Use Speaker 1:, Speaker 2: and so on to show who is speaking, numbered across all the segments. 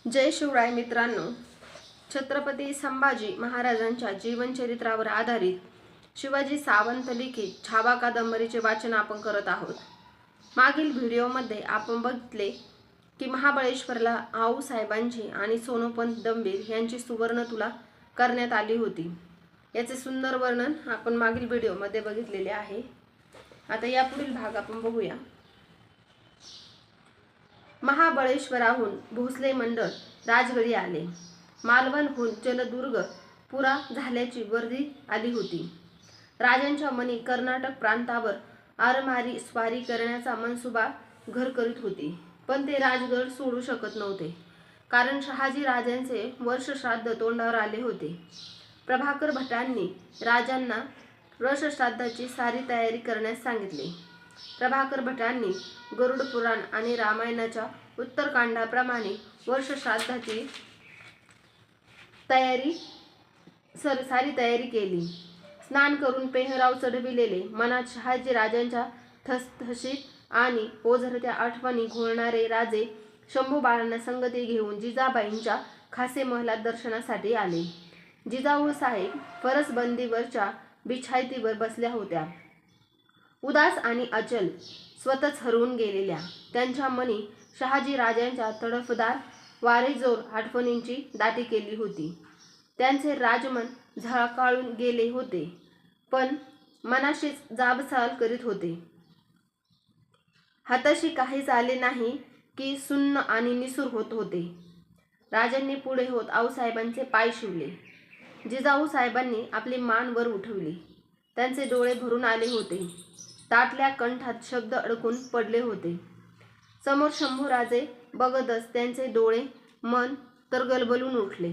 Speaker 1: जय शिवराय मित्रांनो, छत्रपती संभाजी महाराजांच्या जीवनचरित्रावर आधारित शिवाजी सावंत लिखित छावा कादंबरीचे वाचन आपण करत आहोत। मागील व्हिडिओमध्ये आपण बघितले की महाबळेश्वरला आऊसाहेबांची आणि सोनोपंत दंबीर यांची सुवर्ण तुला करण्यात आली होती। याचे सुंदर वर्णन आपण मागील व्हिडिओमध्ये बघितलेले आहे। आता यापुढील भाग आपण बघूया। महाबळेश्वराहून भोसले मंडळ राजगडी आले। मालवणहून जलदुर्ग पुरा झाल्याची वर्दी आली होती। राजांच्या मनी कर्नाटक प्रांतावर आरमारी स्वारी करण्याचा मनसुबा घर करीत होती, पण ते राजगड सोडू शकत नव्हते, कारण शहाजी राजांचे वर्षश्राद्ध तोंडावर आले होते। प्रभाकर भटांनी राजांना वर्षश्राद्धाची सारी तयारी करण्यास सांगितले। प्रभाकर भटांनी गरुड पुराण आणि रामायणाच्या उत्तरकांडाप्रमाणे वर्षश्राद्धाची सारी तयारी केली। स्नान करून पेहराव चढविलेले मनात शहाजी राजांच्या ठसठशीत आणि ओझरत्या आठवणी घोळणारे राजे शंभू बाळांना संगती घेऊन जिजाबाईंच्या खासे महलात दर्शनासाठी आले। जिजाऊ साहेब फरसबंदीवरच्या बिछायतीवर बसल्या होत्या। उदास आणि अचल, स्वतःच हरवून गेलेल्या त्यांच्या मनी शहाजी राजांच्या तडफदार वारेजोर आठवणींची दाटी केली होती। त्यांचे राजमन झळकाळून गेले होते, पण मनाशीच जाबसाल करीत होते। हाताशी काहीच आले नाही की सुन्न आणि निसूर होत होते। राजांनी पुढे होत आऊसाहेबांचे पाय शिवले। जिजाऊ साहेबांनी आपली मान वर उठवली। त्यांचे डोळे भरून आले होते। ताटल्या कंठात शब्द अडकून पडले होते। समोर शंभूराजे बघतच त्यांचे डोळे मन तर गलबलून उठले।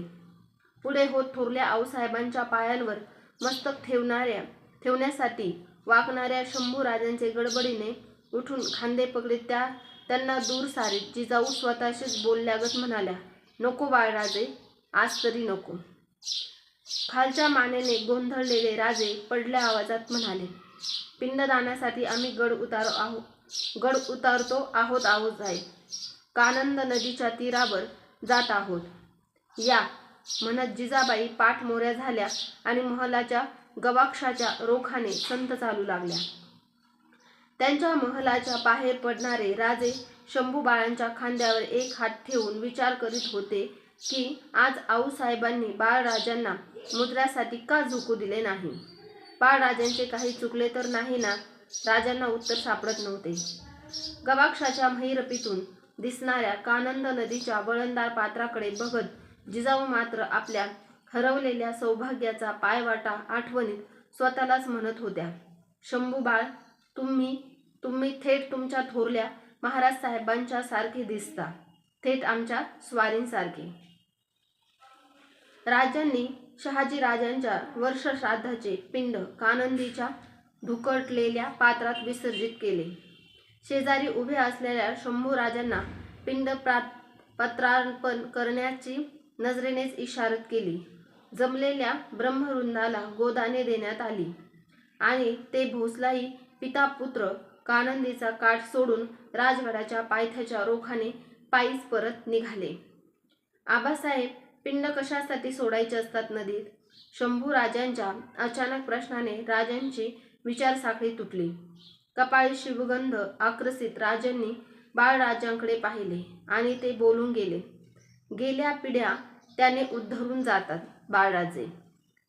Speaker 1: पुढे होत थोरल्या आऊसाहेबांच्या पायांवर मस्तक ठेवण्यासाठी वाकणाऱ्या शंभूराजांचे गडबडीने उठून खांदे पकडीत त्यांना दूर सारीत जिजाऊ स्वतःशीच बोलल्यागत म्हणाल्या, नको बाळराजे, आज तरी नको। खालच्या मानेने गोंधळलेले राजे पडल्या आवाजात म्हणाले, पिंडदानासाठी आम्ही गड उतारतो आहोत साहेब। कानंद नदीच्या तीरावर जात आहोत। या म्हणत जिजाबाई पाठमोऱ्या झाल्या आणि महलाच्या गवाक्षाच्या रोखाने संत चालू लागल्या। त्यांच्या महलाच्या बाहेर पडणारे राजे शंभू बाळांच्या खांद्यावर एक हात ठेवून विचार करीत होते की आज आऊसाहेबांनी बाळराजांना मुजऱ्यासाठी का झोकू दिले नाही। बाळराजांचे काही चुकले तर नाही ना? राजांना उत्तर सापडत नव्हते। गवाक्षाच्या महिरपीतून दिसणाऱ्या कानंद नदीच्या वळणदार पात्राकडे बघत जिजाऊ मात्र आपल्या हरवलेल्या सौभाग्याचा पायवाटा आठवणीत स्वतःलाच म्हणत होत्या, शंभू बाळ, तुम्ही थेट तुमच्या थोरल्या महाराज साहेबांच्या सारखे दिसता, थेट आमच्या स्वारींसारखे। राजांनी शहाजी राजांच्या वर्षश्राद्धाचे पिंड कानंदीच्या धुकटलेल्या पात्रात विसर्जित केले। शेजारी उभे असलेल्या शंभू राजांना पिंड पत्रार्पण करण्याची नजरेनेच इशारत केली। जमलेल्या ब्रह्मवृंदाला गोदाने देण्यात आली आणि ते भोसलाई पिता पुत्र कानंदीचा काठ सोडून राजगडाच्या पायथ्याच्या रोखाने पायीच परत निघाले। आबासाहेब, पिंड कशासाठी सोडायचे असतात नदीत? शंभू राजांच्या अचानक प्रश्नाने राजांची विचारसाखळी तुटली। कपाळी शिवगंध आक्रसित राजांनी बाळराजांकडे पाहिले आणि ते बोलून गेले, गेल्या पिढ्या त्याने उद्धरून जातात बाळराजे।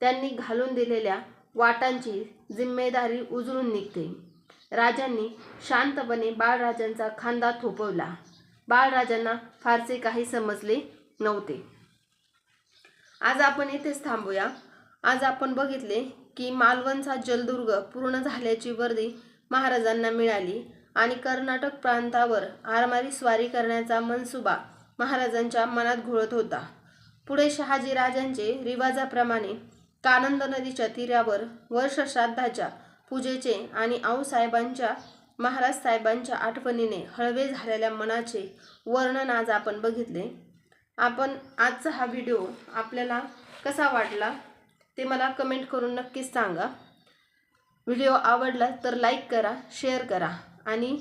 Speaker 1: त्यांनी घालून दिलेल्या वाटांची जिम्मेदारी उजळून निघते। राजांनी शांतपणे बाळराजांचा खांदा थोपवला। बाळराजांना फारसे काही समजले नव्हते। आज आपण इथेच थांबूया। आज आपण बघितले की मालवणचा जलदुर्ग पूर्ण झाल्याची वर्दी महाराजांना मिळाली आणि कर्नाटक प्रांतावर आरमारी स्वारी करण्याचा मनसुबा महाराजांच्या मनात घोळत होता। पुढे शहाजी राजांचे रिवाजाप्रमाणे कानंद नदीच्या तीरावर वर्षश्राद्धाच्या पूजेचे आणि आऊसाहेबांच्या महाराज साहेबांच्या आठवणीने हळवे झालेल्या मनाचे वर्णन आज आपण बघितले। आपण आजचा हा व्हिडिओ आपल्याला कसा वाटला ते मला कमेंट करून नक्कीच सांगा। व्हिडिओ आवडला तर लाईक करा, शेअर करा आणि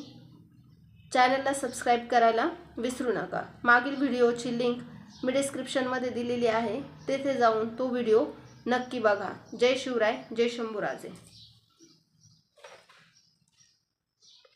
Speaker 1: चॅनलला सबस्क्राईब करायला विसरू नका। मागील व्हिडिओची लिंक मी डिस्क्रिप्शनमध्ये दिलेली आहे, तेथे जाऊन तो व्हिडिओ नक्की बघा. जय शिवराय, जय शंभूराजे.